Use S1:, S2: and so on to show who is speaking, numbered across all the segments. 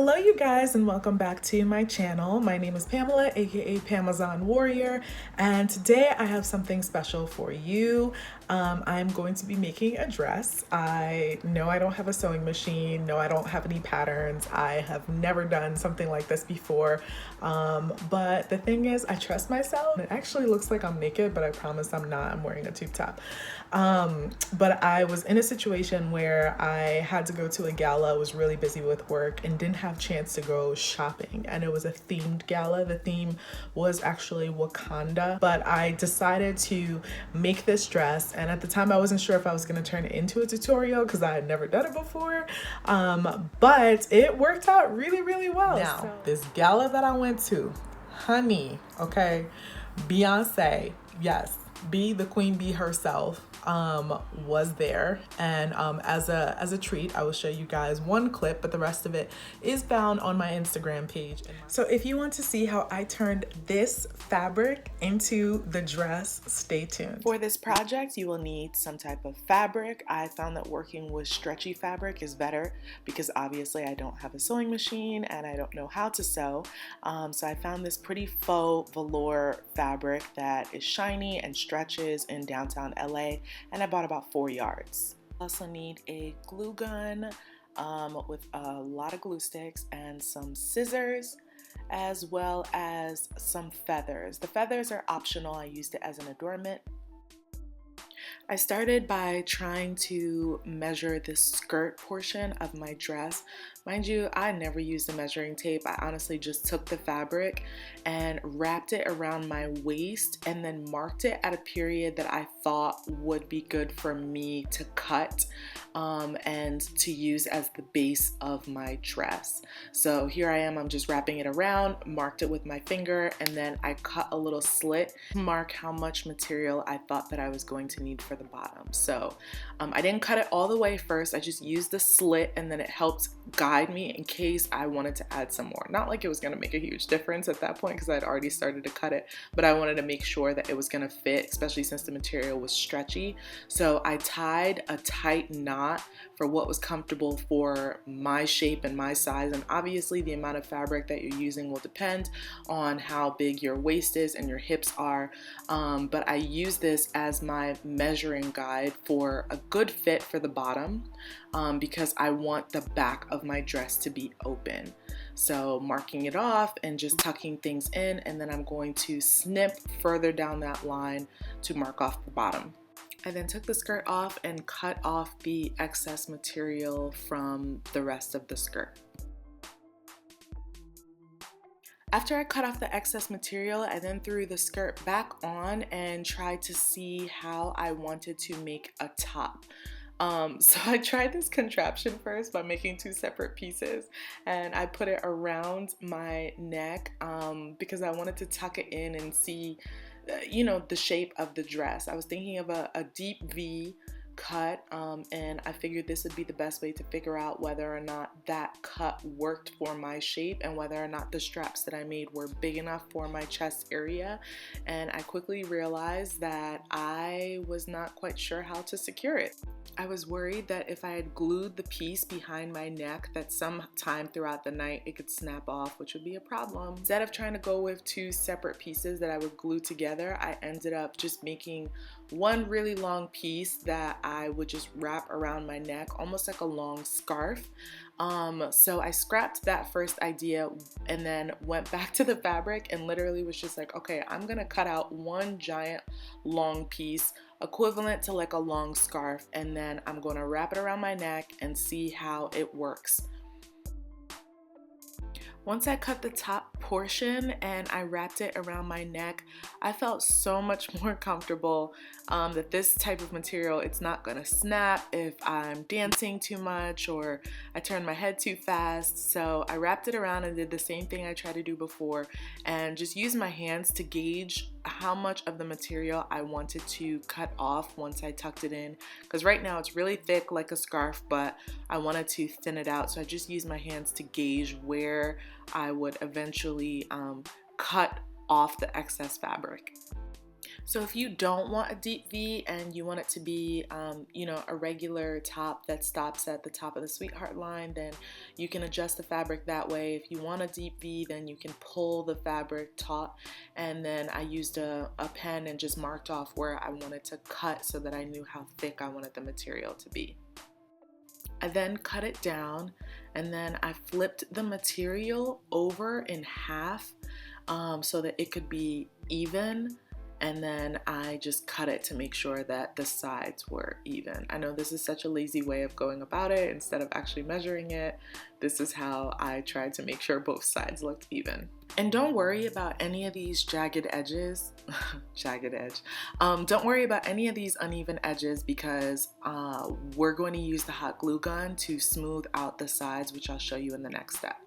S1: Hello you guys, and welcome back to my channel. My name is Pamela, aka Pamazon Warrior, and today I have something special for you. I'm going to be making a dress. I know I don't have a sewing machine, no I don't have any patterns, I have never done something like this before, but the thing is I trust myself. It actually looks like I'm naked, but I promise I'm not. I'm wearing a tube top. But I was in a situation where I had to go to a gala, was really busy with work, and didn't have a chance to go shopping. And it was a themed gala. The theme was actually Wakanda, but I decided to make this dress. And at the time I wasn't sure if I was gonna turn it into a tutorial because I had never done it before. But it worked out really, really well. Now, this gala that I went to, honey, okay, Beyonce, yes, B, the queen bee herself, was there, and as a treat I will show you guys one clip, but the rest of it is found on my Instagram page. So if you want to see how I turned this fabric into the dress, stay tuned.
S2: For this project you will need some type of fabric. I found that working with stretchy fabric is better because obviously I don't have a sewing machine and I don't know how to sew, so I found this pretty faux velour fabric that is shiny and stretches in downtown LA, and I bought about 4 yards. Also need a glue gun with a lot of glue sticks and some scissors, as well as some feathers. The feathers are optional. I used it as an adornment. I started by trying to measure the skirt portion of my dress. Mind you, I never used a measuring tape. I honestly just took the fabric and wrapped it around my waist and then marked it at a period that I thought would be good for me to cut and to use as the base of my dress. So here I am, I'm just wrapping it around, marked it with my finger, and then I cut a little slit to mark how much material I thought that I was going to need for the bottom. So I didn't cut it all the way first, I just used the slit, and then it helped guide me in case I wanted to add some more. Not like it was going to make a huge difference at that point because I'd already started to cut it, but I wanted to make sure that it was going to fit, especially since the material was stretchy. So I tied a tight knot for what was comfortable for my shape and my size, and obviously the amount of fabric that you're using will depend on how big your waist is and your hips are, but I use this as my measuring guide for a good fit for the bottom, because I want the back of my dress to be open. So marking it off and just tucking things in, and then I'm going to snip further down that line to mark off the bottom. I then took the skirt off and cut off the excess material from the rest of the skirt. After I cut off the excess material, I then threw the skirt back on and tried to see how I wanted to make a top. So I tried this contraption first by making 2 separate pieces, and I put it around my neck because I wanted to tuck it in and see the shape of the dress. I was thinking of a deep V cut, and I figured this would be the best way to figure out whether or not that cut worked for my shape and whether or not the straps that I made were big enough for my chest area. And I quickly realized that I was not quite sure how to secure it. I was worried that if I had glued the piece behind my neck that sometime throughout the night it could snap off, which would be a problem. Instead of trying to go with 2 separate pieces that I would glue together, I ended up just making one really long piece that I would just wrap around my neck, almost like a long scarf. So I scrapped that first idea and then went back to the fabric and literally was just like, okay, I'm gonna cut out one giant long piece equivalent to like a long scarf, and then I'm gonna wrap it around my neck and see how it works. Once I cut the top portion and I wrapped it around my neck, I felt so much more comfortable that this type of material, it's not gonna snap if I'm dancing too much or I turn my head too fast. So I wrapped it around and did the same thing I tried to do before and just used my hands to gauge how much of the material I wanted to cut off once I tucked it in, because right now it's really thick like a scarf, but I wanted to thin it out, so I just used my hands to gauge where I would eventually cut off the excess fabric. So if you don't want a deep V and you want it to be, a regular top that stops at the top of the sweetheart line, then you can adjust the fabric that way. If you want a deep V, then you can pull the fabric taut. And then I used a pen and just marked off where I wanted to cut so that I knew how thick I wanted the material to be. I then cut it down, and then I flipped the material over in half so that it could be even, and then I just cut it to make sure that the sides were even. I know this is such a lazy way of going about it. Instead of actually measuring it, this is how I tried to make sure both sides looked even. And don't worry about any of these jagged edges, jagged edge. Don't worry about any of these uneven edges because we're going to use the hot glue gun to smooth out the sides, which I'll show you in the next step.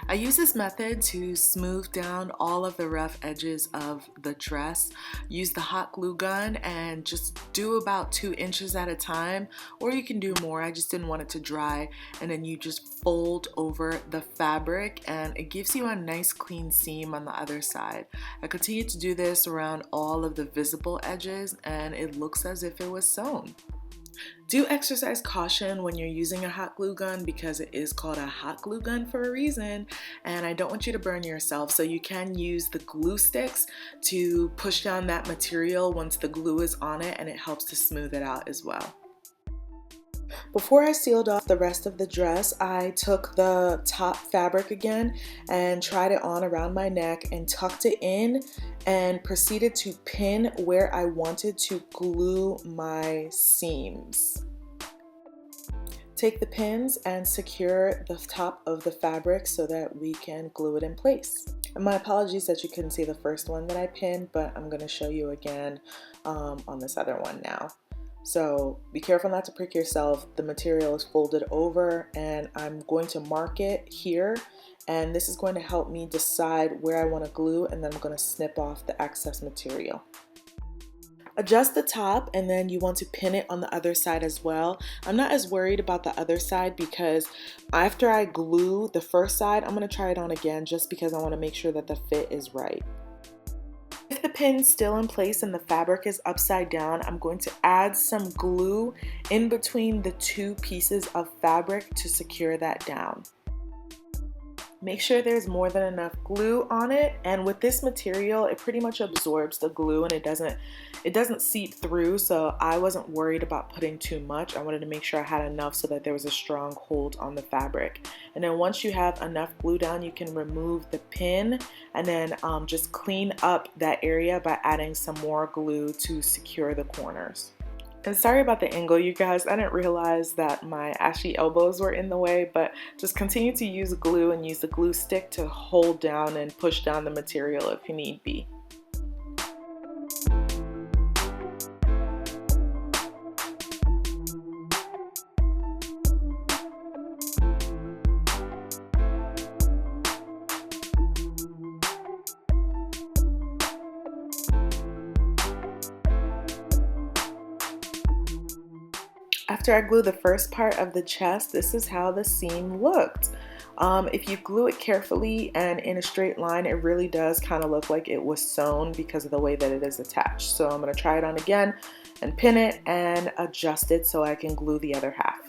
S2: I use this method to smooth down all of the rough edges of the dress. Use the hot glue gun and just do about 2 inches at a time, or you can do more. I just didn't want it to dry, and then you just fold over the fabric and it gives you a nice clean seam on the other side. I continue to do this around all of the visible edges and it looks as if it was sewn. Do exercise caution when you're using a hot glue gun because it is called a hot glue gun for a reason, and I don't want you to burn yourself, so you can use the glue sticks to push down that material once the glue is on it, and it helps to smooth it out as well. Before I sealed off the rest of the dress, I took the top fabric again and tried it on around my neck and tucked it in and proceeded to pin where I wanted to glue my seams. Take the pins and secure the top of the fabric so that we can glue it in place. And my apologies that you couldn't see the first one that I pinned, but I'm going to show you again on this other one now. So be careful not to prick yourself. The material is folded over and I'm going to mark it here, and this is going to help me decide where I want to glue, and then I'm going to snip off the excess material. Adjust the top, and then you want to pin it on the other side as well. I'm not as worried about the other side because after I glue the first side, I'm going to try it on again just because I want to make sure that the fit is right. If the pin's still in place and the fabric is upside down, I'm going to add some glue in between the 2 pieces of fabric to secure that down. Make sure there's more than enough glue on it, and with this material it pretty much absorbs the glue and it doesn't seep through, so I wasn't worried about putting too much. I wanted to make sure I had enough so that there was a strong hold on the fabric. And then once you have enough glue down, you can remove the pin and then just clean up that area by adding some more glue to secure the corners. And sorry about the angle, you guys. I didn't realize that my ashy elbows were in the way, but just continue to use glue and use the glue stick to hold down and push down the material if you need be. After I glue the first part of the chest, this is how the seam looked. If you glue it carefully and in a straight line, it really does kind of look like it was sewn because of the way that it is attached. So I'm going to try it on again and pin it and adjust it so I can glue the other half.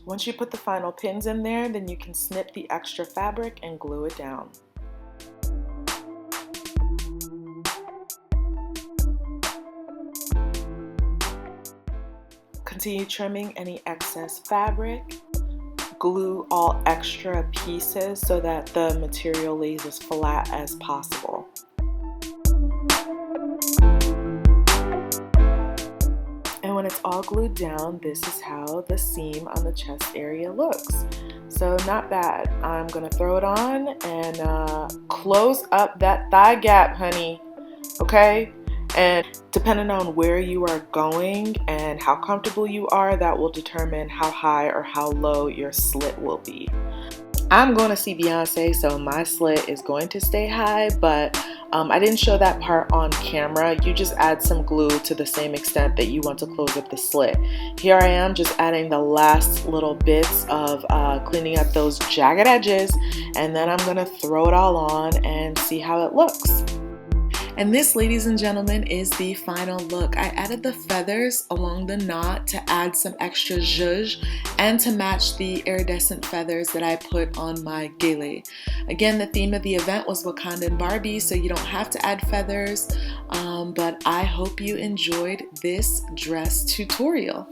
S2: Once you put the final pins in there, then you can snip the extra fabric and glue it down. Continue trimming any excess fabric. Glue all extra pieces so that the material lays as flat as possible. And when it's all glued down, this is how the seam on the chest area looks. So not bad. I'm gonna throw it on and close up that thigh gap, honey. Okay? And depending on where you are going and how comfortable you are, that will determine how high or how low your slit will be. I'm going to see Beyonce, so my slit is going to stay high, but I didn't show that part on camera. You just add some glue to the same extent that you want to close up the slit. Here I am just adding the last little bits of cleaning up those jagged edges, and then I'm going to throw it all on and see how it looks. And this, ladies and gentlemen, is the final look. I added the feathers along the knot to add some extra zhuzh and to match the iridescent feathers that I put on my Gala. Again, the theme of the event was Wakandan Barbie, so you don't have to add feathers, but I hope you enjoyed this dress tutorial.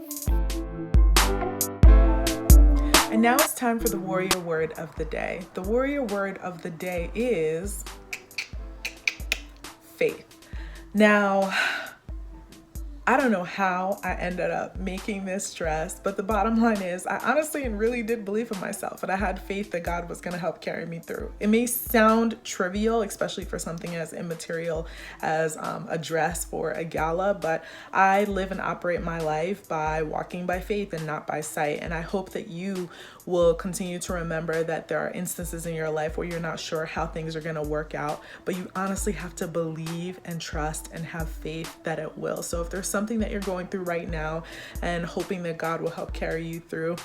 S1: And now it's time for the warrior word of the day. The warrior word of the day is faith. Now, I don't know how I ended up making this dress, but the bottom line is I honestly and really did believe in myself, and I had faith that God was going to help carry me through. It may sound trivial, especially for something as immaterial as a dress for a gala, but I live and operate my life by walking by faith and not by sight. And I hope that you will continue to remember that there are instances in your life where you're not sure how things are going to work out, but you honestly have to believe and trust and have faith that it will. So if there's something that you're going through right now and hoping that God will help carry you through,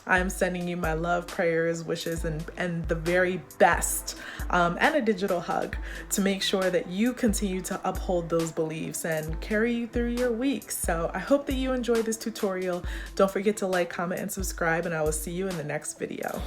S1: I'm sending you my love, prayers, wishes, and the very best, and a digital hug to make sure that you continue to uphold those beliefs and carry you through your weeks. So I hope that you enjoyed this tutorial. Don't forget to like, comment, and subscribe, and I will see you in the next video.